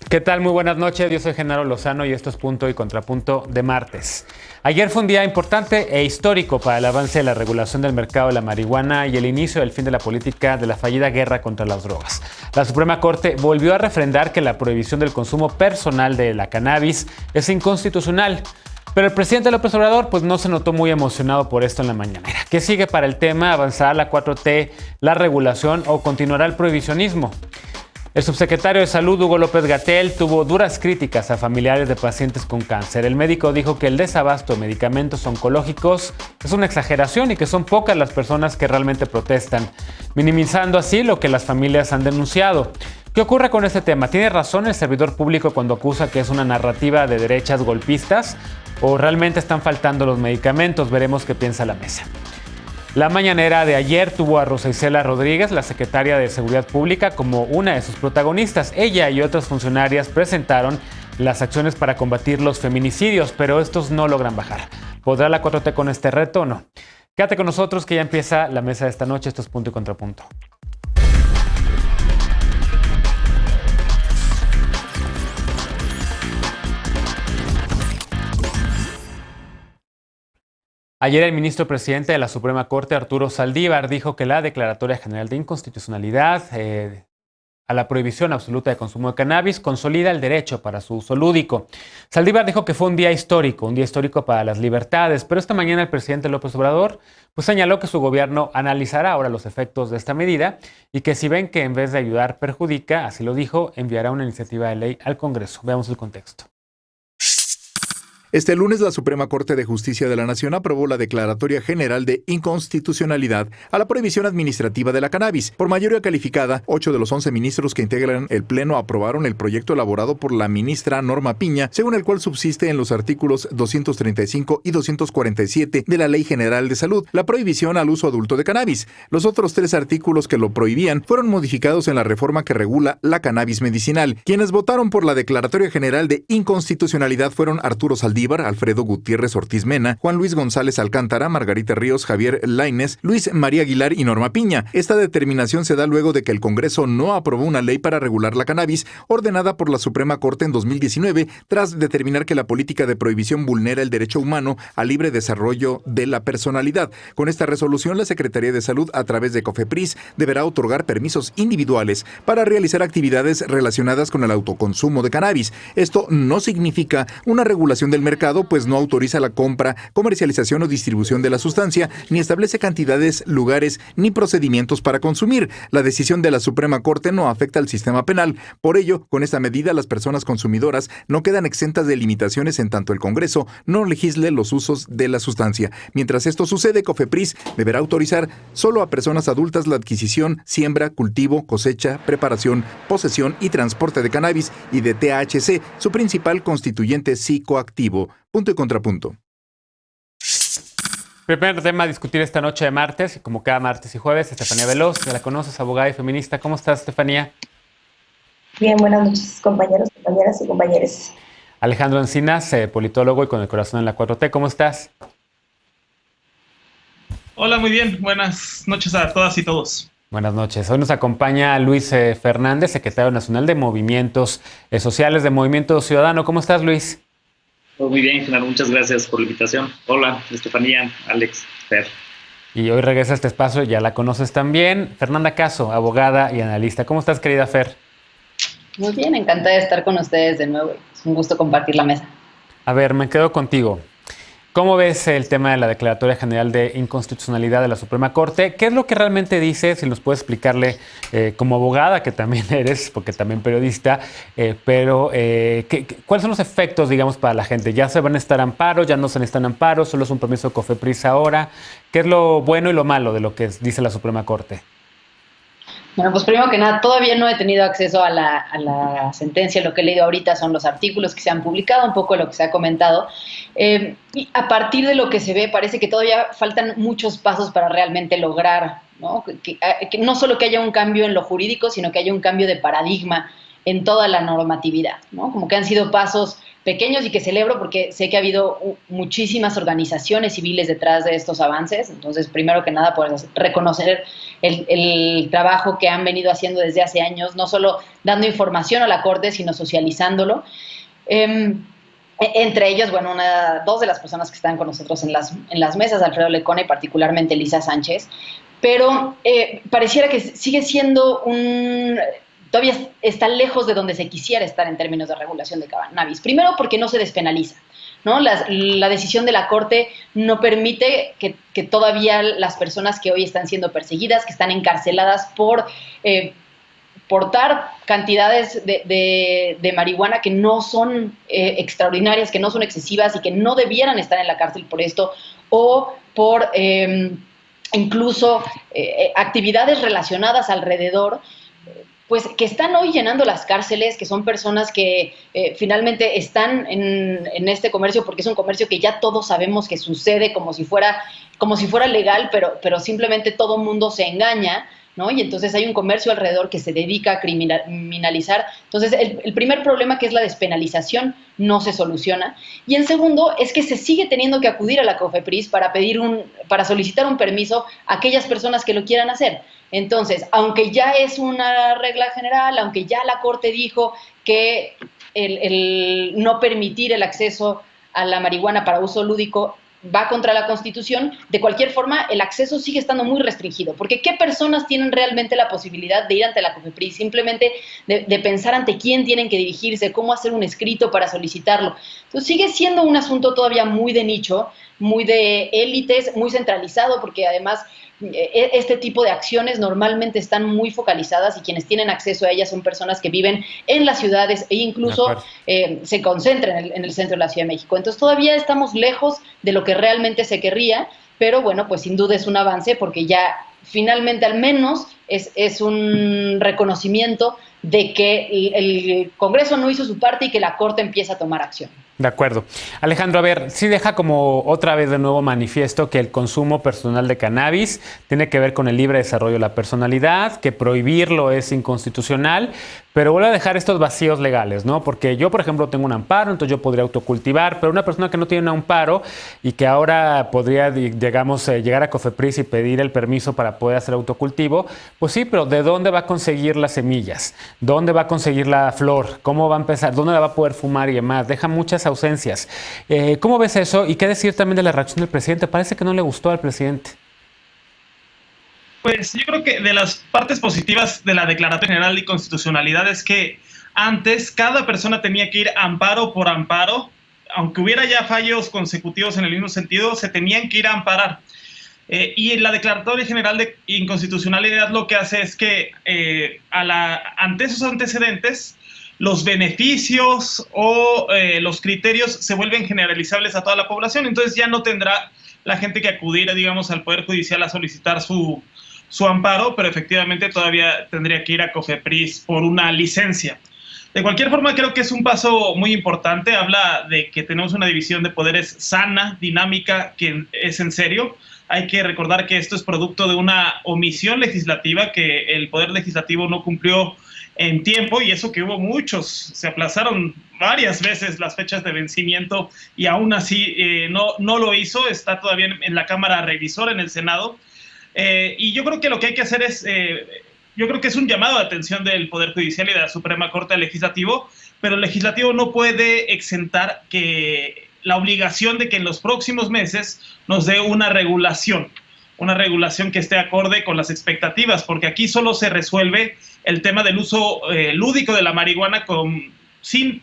¿Qué tal? Muy buenas noches. Yo soy Genaro Lozano y esto es Punto y Contrapunto de martes. Ayer fue un día importante e histórico para el avance de la regulación del mercado de la marihuana y el inicio del fin de la política de la fallida guerra contra las drogas. La Suprema Corte volvió a refrendar que la prohibición del consumo personal de la cannabis es inconstitucional. Pero el presidente López Obrador pues no se notó muy emocionado por esto en la mañanera. ¿Qué sigue para el tema? ¿Avanzará la 4T, la regulación o continuará el prohibicionismo? El subsecretario de Salud, Hugo López-Gatell, tuvo duras críticas a familiares de pacientes con cáncer. El médico dijo que el desabasto de medicamentos oncológicos es una exageración y que son pocas las personas que realmente protestan, minimizando así lo que las familias han denunciado. ¿Qué ocurre con este tema? ¿Tiene razón el servidor público cuando acusa que es una narrativa de derechas golpistas? ¿O realmente están faltando los medicamentos? Veremos qué piensa la mesa. La mañanera de ayer tuvo a Rosa Isela Rodríguez, la secretaria de Seguridad Pública, como una de sus protagonistas. Ella y otras funcionarias presentaron las acciones para combatir los feminicidios, pero estos no logran bajar. ¿Podrá la 4T con este reto o no? Quédate con nosotros que ya empieza la mesa de esta noche. Esto es Punto y Contrapunto. Ayer el ministro presidente de la Suprema Corte, Arturo Saldívar, dijo que la Declaratoria General de Inconstitucionalidad a la prohibición absoluta de consumo de cannabis consolida el derecho para su uso lúdico. Saldívar dijo que fue un día histórico para las libertades, pero esta mañana el presidente López Obrador pues señaló que su gobierno analizará ahora los efectos de esta medida y que si ven que en vez de ayudar perjudica, así lo dijo, enviará una iniciativa de ley al Congreso. Veamos el contexto. Este lunes, la Suprema Corte de Justicia de la Nación aprobó la Declaratoria General de Inconstitucionalidad a la prohibición administrativa de la cannabis. Por mayoría calificada, 8 de los 11 ministros que integran el Pleno aprobaron el proyecto elaborado por la ministra Norma Piña, según el cual subsiste en los artículos 235 y 247 de la Ley General de Salud la prohibición al uso adulto de cannabis. Los otros 3 artículos que lo prohibían fueron modificados en la reforma que regula la cannabis medicinal. Quienes votaron por la Declaratoria General de Inconstitucionalidad fueron Arturo Saldívar, Alfredo Gutiérrez Ortiz Mena, Juan Luis González Alcántara, Margarita Ríos, Javier Lainez, Luis María Aguilar y Norma Piña. Esta determinación se da luego de que el Congreso no aprobó una ley para regular la cannabis ordenada por la Suprema Corte en 2019 tras determinar que la política de prohibición vulnera el derecho humano al libre desarrollo de la personalidad. Con esta resolución, la Secretaría de Salud, a través de COFEPRIS, deberá otorgar permisos individuales para realizar actividades relacionadas con el autoconsumo de cannabis. Esto no significa una regulación del mercado, pues no autoriza la compra, comercialización o distribución de la sustancia, ni establece cantidades, lugares, ni procedimientos para consumir. La decisión de la Suprema Corte no afecta al sistema penal. Por ello, con esta medida, las personas consumidoras no quedan exentas de limitaciones en tanto el Congreso no legisle los usos de la sustancia. Mientras esto sucede, COFEPRIS deberá autorizar solo a personas adultas la adquisición, siembra, cultivo, cosecha, preparación, posesión y transporte de cannabis y de THC, su principal constituyente psicoactivo. Punto y Contrapunto. Primer tema a discutir esta noche de martes, y como cada martes y jueves, Estefanía Veloz, ya la conoces, abogada y feminista. ¿Cómo estás, Estefanía? Bien, buenas noches, compañeros, compañeras y compañeros. Alejandro Encinas, politólogo y con el corazón en la 4T. ¿Cómo estás? Hola, muy bien. Buenas noches a todas y todos. Buenas noches. Hoy nos acompaña Luis Fernández, secretario nacional de Movimientos Sociales de Movimiento Ciudadano. ¿Cómo estás, Luis? Muy bien, Genaro, muchas gracias por la invitación. Hola, Estefanía, Alex, Fer. Y hoy regresa a este espacio, ya la conoces también, Fernanda Caso, abogada y analista. ¿Cómo estás, querida Fer? Muy bien, encantada de estar con ustedes de nuevo. Es un gusto compartir la mesa. A ver, me quedo contigo. ¿Cómo ves el tema de la Declaratoria General de Inconstitucionalidad de la Suprema Corte? ¿Qué es lo que realmente dice? Si nos puedes explicarle como abogada, que también eres, porque también periodista, ¿cuáles son los efectos, digamos, para la gente? ¿Ya se van a necesitar amparos? ¿Ya no se necesitan amparos? ¿Solo es un permiso de COFEPRIS ahora? ¿Qué es lo bueno y lo malo de lo que dice la Suprema Corte? Bueno, pues primero que nada, todavía no he tenido acceso a la sentencia. Lo que he leído ahorita son los artículos que se han publicado, un poco de lo que se ha comentado. Y a partir de lo que se ve, parece que todavía faltan muchos pasos para realmente lograr, ¿no? Que no solo que haya un cambio en lo jurídico, sino que haya un cambio de paradigma en toda la normatividad, ¿no? Como que han sido pasos pequeños y que celebro porque sé que ha habido muchísimas organizaciones civiles detrás de estos avances. Entonces, primero que nada, pues reconocer el trabajo que han venido haciendo desde hace años, no solo dando información a la Corte, sino socializándolo. Entre ellos, bueno, dos de las personas que están con nosotros en las mesas, Alfredo Lecona y particularmente Elisa Sánchez, pero pareciera que sigue siendo todavía está lejos de donde se quisiera estar en términos de regulación de cannabis. Primero porque no se despenaliza, ¿no? La decisión de la Corte no permite que todavía las personas que hoy están siendo perseguidas, que están encarceladas por portar cantidades de marihuana que no son extraordinarias, que no son excesivas y que no debieran estar en la cárcel por esto, o por incluso actividades relacionadas alrededor, pues que están hoy llenando las cárceles, que son personas que finalmente están en este comercio, porque es un comercio que ya todos sabemos que sucede como si fuera legal, pero simplemente todo mundo se engaña, ¿no? Y entonces hay un comercio alrededor que se dedica a criminalizar. Entonces, el primer problema, que es la despenalización, no se soluciona. Y en segundo, es que se sigue teniendo que acudir a la COFEPRIS para solicitar un permiso a aquellas personas que lo quieran hacer. Entonces, aunque ya es una regla general, aunque ya la Corte dijo que el no permitir el acceso a la marihuana para uso lúdico va contra la Constitución, de cualquier forma el acceso sigue estando muy restringido, porque ¿qué personas tienen realmente la posibilidad de ir ante la COFEPRIS? Simplemente de pensar ante quién tienen que dirigirse, cómo hacer un escrito para solicitarlo. Entonces sigue siendo un asunto todavía muy de nicho, muy de élites, muy centralizado, porque además este tipo de acciones normalmente están muy focalizadas y quienes tienen acceso a ellas son personas que viven en las ciudades e incluso se concentran en el centro de la Ciudad de México. Entonces todavía estamos lejos de lo que realmente se querría, pero bueno, pues sin duda es un avance porque ya finalmente al menos es un reconocimiento de que el Congreso no hizo su parte y que la Corte empieza a tomar acción. De acuerdo. Alejandro, a ver, sí deja como otra vez de nuevo manifiesto que el consumo personal de cannabis tiene que ver con el libre desarrollo de la personalidad, que prohibirlo es inconstitucional, pero vuelve a dejar estos vacíos legales, ¿no? Porque yo, por ejemplo, tengo un amparo, entonces yo podría autocultivar, pero una persona que no tiene un amparo y que ahora podría, digamos, llegar a COFEPRIS y pedir el permiso para poder hacer autocultivo, pues sí, pero ¿de dónde va a conseguir las semillas? ¿Dónde va a conseguir la flor? ¿Cómo va a empezar? ¿Dónde la va a poder fumar y demás? Deja muchas ausencias. ¿Cómo ves eso? ¿Y qué decir también de la reacción del presidente? Parece que no le gustó al presidente. Pues yo creo que de las partes positivas de la Declaratoria General de Inconstitucionalidad es que antes cada persona tenía que ir amparo por amparo, aunque hubiera ya fallos consecutivos en el mismo sentido, se tenían que ir a amparar. Y la Declaratoria General de Inconstitucionalidad lo que hace es que ante esos antecedentes, los beneficios o los criterios se vuelven generalizables a toda la población. Entonces ya no tendrá la gente que acudir, digamos, al Poder Judicial a solicitar su amparo, pero efectivamente todavía tendría que ir a COFEPRIS por una licencia. De cualquier forma, creo que es un paso muy importante. Habla de que tenemos una división de poderes sana, dinámica, que es en serio. Hay que recordar que esto es producto de una omisión legislativa, que el Poder Legislativo no cumplió en tiempo, y eso que hubo muchos, se aplazaron varias veces las fechas de vencimiento y aún así no lo hizo. Está todavía en la Cámara Revisora, en el Senado. Y yo creo que lo que hay que hacer es, yo creo que es un llamado de atención del Poder Judicial y de la Suprema Corte al Legislativo, pero el Legislativo no puede exentar la obligación de que en los próximos meses nos dé una regulación que esté acorde con las expectativas, porque aquí solo se resuelve el tema del uso lúdico de la marihuana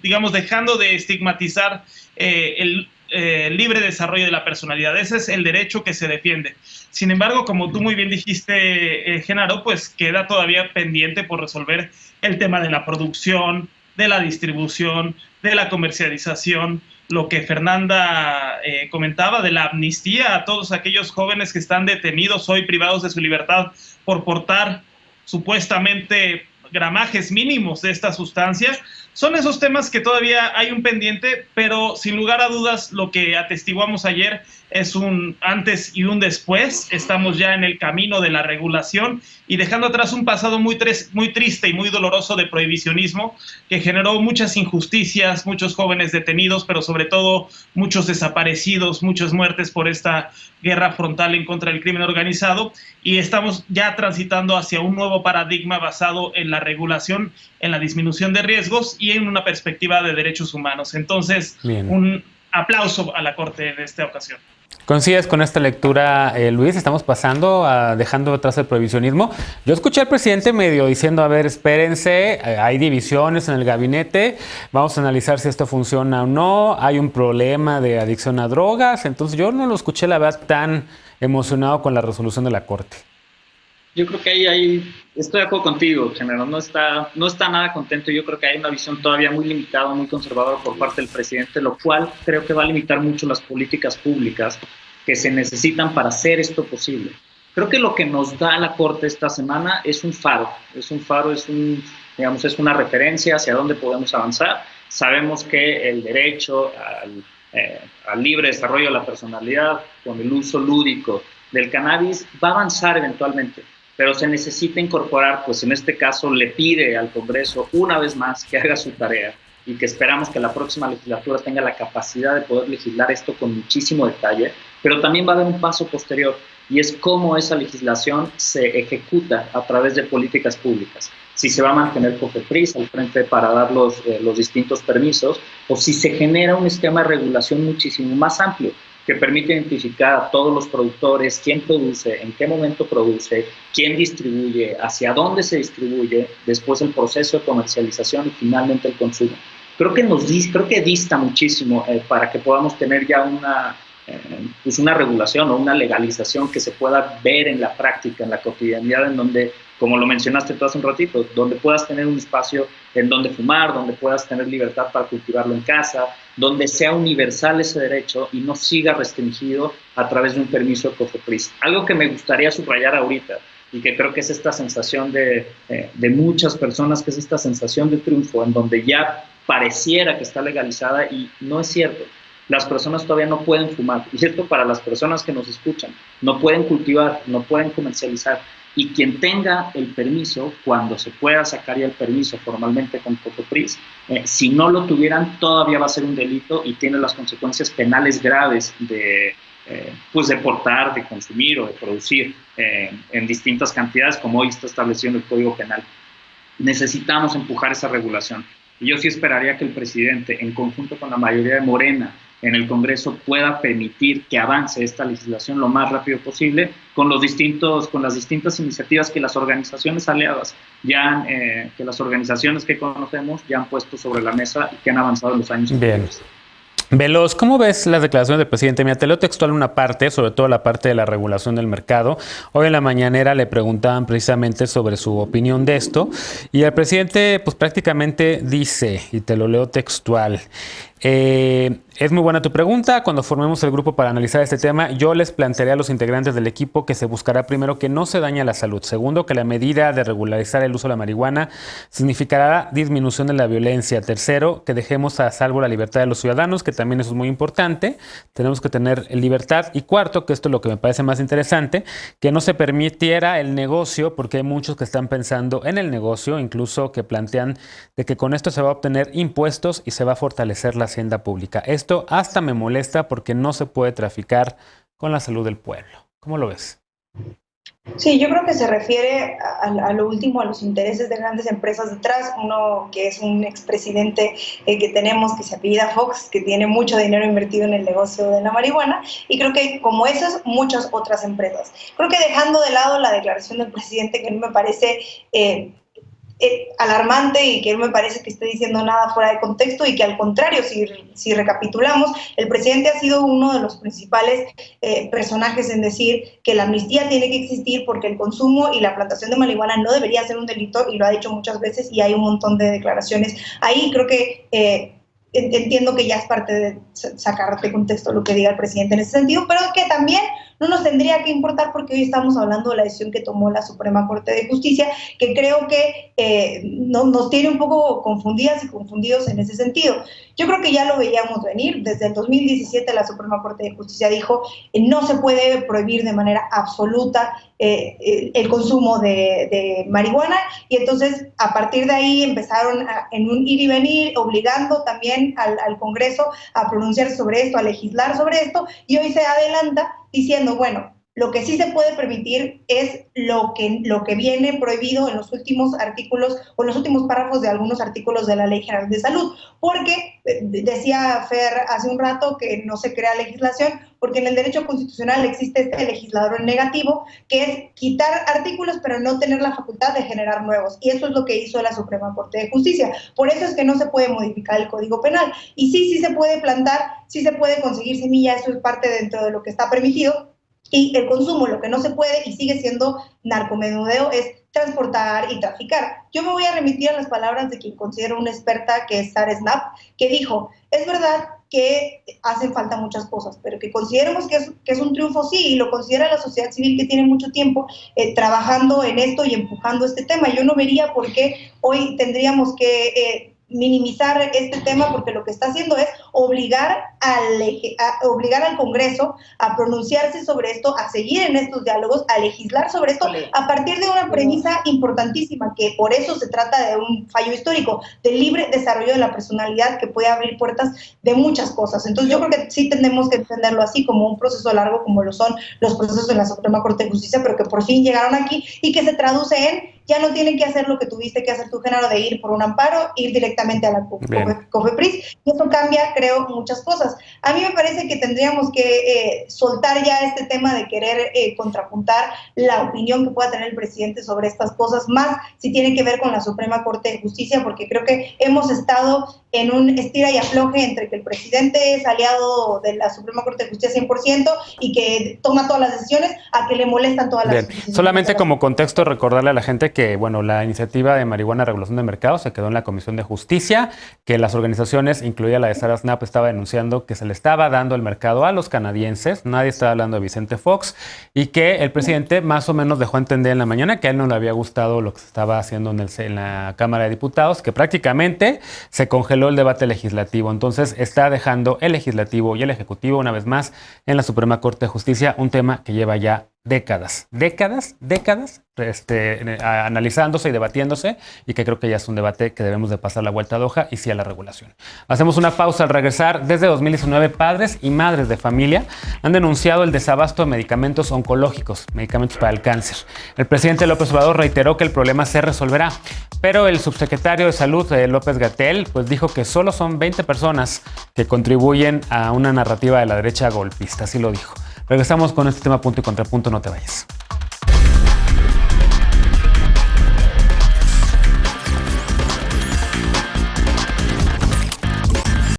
digamos, dejando de estigmatizar el libre desarrollo de la personalidad. Ese es el derecho que se defiende. Sin embargo, como tú muy bien dijiste, Genaro, pues queda todavía pendiente por resolver el tema de la producción, de la distribución, de la comercialización, lo que Fernanda comentaba de la amnistía a todos aquellos jóvenes que están detenidos hoy, privados de su libertad por portar supuestamente gramajes mínimos de esta sustancia. Son esos temas que todavía hay un pendiente, pero sin lugar a dudas lo que atestiguamos ayer es un antes y un después. Estamos ya en el camino de la regulación y dejando atrás un pasado muy triste y muy doloroso de prohibicionismo que generó muchas injusticias, muchos jóvenes detenidos, pero sobre todo muchos desaparecidos, muchas muertes por esta guerra frontal en contra del crimen organizado, y estamos ya transitando hacia un nuevo paradigma basado en la regulación, en la disminución de riesgos y en una perspectiva de derechos humanos. Entonces, un aplauso a la Corte en esta ocasión. ¿Coincides con esta lectura, Luis? Estamos pasando a dejando atrás el prohibicionismo. Yo escuché al presidente medio diciendo, a ver, espérense, hay divisiones en el gabinete, vamos a analizar si esto funciona o no, hay un problema de adicción a drogas. Entonces yo no lo escuché, la verdad, tan emocionado con la resolución de la Corte. Yo creo que ahí estoy de acuerdo contigo, general. No está nada contento. Yo creo que hay una visión todavía muy limitada, muy conservadora por parte del presidente, lo cual creo que va a limitar mucho las políticas públicas que se necesitan para hacer esto posible. Creo que lo que nos da la Corte esta semana es un faro. Es una referencia hacia dónde podemos avanzar. Sabemos que el derecho al libre desarrollo de la personalidad con el uso lúdico del cannabis va a avanzar eventualmente, pero se necesita incorporar, pues en este caso le pide al Congreso una vez más que haga su tarea y que esperamos que la próxima legislatura tenga la capacidad de poder legislar esto con muchísimo detalle, pero también va a haber un paso posterior y es cómo esa legislación se ejecuta a través de políticas públicas. Si se va a mantener COFEPRIS al frente para dar los distintos permisos o si se genera un esquema de regulación muchísimo más amplio que permite identificar a todos los productores, quién produce, en qué momento produce, quién distribuye, hacia dónde se distribuye, después el proceso de comercialización y finalmente el consumo. Creo que dista muchísimo para que podamos tener ya una regulación o una legalización que se pueda ver en la práctica, en la cotidianidad, en donde, como lo mencionaste tú hace un ratito, donde puedas tener un espacio en donde fumar, donde puedas tener libertad para cultivarlo en casa, donde sea universal ese derecho y no siga restringido a través de un permiso de COFEPRIS. Algo que me gustaría subrayar ahorita y que creo que es esta sensación de muchas personas, que es esta sensación de triunfo, en donde ya pareciera que está legalizada y no es cierto. Las personas todavía no pueden fumar, y esto para las personas que nos escuchan, no pueden cultivar, no pueden comercializar, y quien tenga el permiso, cuando se pueda sacar ya el permiso formalmente con COFEPRIS, si no lo tuvieran todavía va a ser un delito y tiene las consecuencias penales graves de portar, de consumir o de producir en distintas cantidades, como hoy está establecido en el Código Penal. Necesitamos empujar esa regulación. Y yo sí esperaría que el presidente, en conjunto con la mayoría de Morena en el Congreso, pueda permitir que avance esta legislación lo más rápido posible con las distintas iniciativas que las organizaciones aliadas que las organizaciones que conocemos ya han puesto sobre la mesa y que han avanzado en los años anteriores. Veloz, ¿cómo ves las declaraciones del presidente? Mira, te leo textual una parte, sobre todo la parte de la regulación del mercado. Hoy en la mañanera le preguntaban precisamente sobre su opinión de esto y el presidente pues prácticamente dice, y te lo leo textual, es muy buena tu pregunta. Cuando formemos el grupo para analizar este tema, yo les plantearé a los integrantes del equipo que se buscará primero que no se dañe la salud. Segundo, que la medida de regularizar el uso de la marihuana significará disminución de la violencia. Tercero, que dejemos a salvo la libertad de los ciudadanos, que también eso es muy importante. Tenemos que tener libertad. Y cuarto, que esto es lo que me parece más interesante, que no se permitiera el negocio, porque hay muchos que están pensando en el negocio, incluso que plantean de que con esto se va a obtener impuestos y se va a fortalecer la hacienda pública. Esto hasta me molesta porque no se puede traficar con la salud del pueblo. ¿Cómo lo ves? Sí, yo creo que se refiere a lo último, a los intereses de grandes empresas detrás. Uno que es un expresidente que tenemos, que se apellida Fox, que tiene mucho dinero invertido en el negocio de la marihuana, y creo que como esas, muchas otras empresas. Creo que dejando de lado la declaración del presidente, que no me parece alarmante y que no me parece que esté diciendo nada fuera de contexto, y que al contrario, si recapitulamos, el presidente ha sido uno de los principales personajes en decir que la amnistía tiene que existir porque el consumo y la plantación de marihuana no debería ser un delito, y lo ha dicho muchas veces, y hay un montón de declaraciones ahí. Creo que entiendo que ya es parte de sacar de contexto lo que diga el presidente en ese sentido, pero que también no nos tendría que importar porque hoy estamos hablando de la decisión que tomó la Suprema Corte de Justicia, que creo que nos tiene un poco confundidas y confundidos en ese sentido. Yo creo que ya lo veíamos venir. Desde el 2017 la Suprema Corte de Justicia dijo no se puede prohibir de manera absoluta el consumo de marihuana, y entonces a partir de ahí empezaron en un ir y venir, obligando también al Congreso a pronunciarse sobre esto, a legislar sobre esto, y hoy se adelanta diciendo, bueno, lo que sí se puede permitir es lo que viene prohibido en los últimos artículos o en los últimos párrafos de algunos artículos de la Ley General de Salud, porque decía Fer hace un rato que no se crea legislación, porque en el derecho constitucional existe este legislador negativo, que es quitar artículos pero no tener la facultad de generar nuevos, y eso es lo que hizo la Suprema Corte de Justicia. Por eso es que no se puede modificar el Código Penal, y sí se puede plantar, sí se puede conseguir semilla, eso es parte dentro de lo que está permitido. Y el consumo, lo que no se puede y sigue siendo narcomenudeo, es transportar y traficar. Yo me voy a remitir a las palabras de quien considero una experta, que es Sara Snap, que dijo, es verdad que hacen falta muchas cosas, pero que consideremos que es un triunfo, sí, y lo considera la sociedad civil, que tiene mucho tiempo trabajando en esto y empujando este tema. Yo no vería por qué hoy tendríamos que minimizar este tema, porque lo que está haciendo es obligar al Congreso a pronunciarse sobre esto, a seguir en estos diálogos, a legislar sobre esto, a partir de una premisa importantísima, que por eso se trata de un fallo histórico, del libre desarrollo de la personalidad, que puede abrir puertas de muchas cosas. Entonces yo creo que sí tenemos que entenderlo así, como un proceso largo, como lo son los procesos en la Suprema Corte de Justicia, pero que por fin llegaron aquí y que se traduce en ya no tienen que hacer lo que tuviste que hacer tú, Genaro, de ir por un amparo, ir directamente a la COFEPRIS, y eso cambia, creo, muchas cosas. A mí me parece que tendríamos que soltar ya este tema de querer contrapuntar la opinión que pueda tener el presidente sobre estas cosas, más si tiene que ver con la Suprema Corte de Justicia, porque creo que hemos estado en un estira y afloje entre que el presidente es aliado de la Suprema Corte de Justicia 100% y que toma todas las decisiones, a que le molestan todas las decisiones. Solamente como contexto, recordarle a la gente que, bueno, la iniciativa de marihuana regulación de mercado se quedó en la Comisión de Justicia, que las organizaciones, incluida la de Sara Snap, estaba denunciando que se le estaba dando el mercado a los canadienses, nadie estaba hablando de Vicente Fox, y que el presidente más o menos dejó entender en la mañana que a él no le había gustado lo que se estaba haciendo en la Cámara de Diputados, que prácticamente se congeló el debate legislativo. Entonces está dejando el legislativo y el ejecutivo una vez más en la Suprema Corte de Justicia, un tema que lleva ya décadas analizándose y debatiéndose, y que creo que ya es un debate que debemos de pasar la vuelta de hoja y sí a la regulación. Hacemos una pausa. Al regresar, desde 2019, padres y madres de familia han denunciado el desabasto de medicamentos oncológicos, medicamentos para el cáncer. El presidente López Obrador reiteró que el problema se resolverá, pero el subsecretario de Salud, López-Gatell, pues dijo que solo son 20 personas que contribuyen a una narrativa de la derecha golpista, así lo dijo. Regresamos con este tema punto y contrapunto, no te vayas.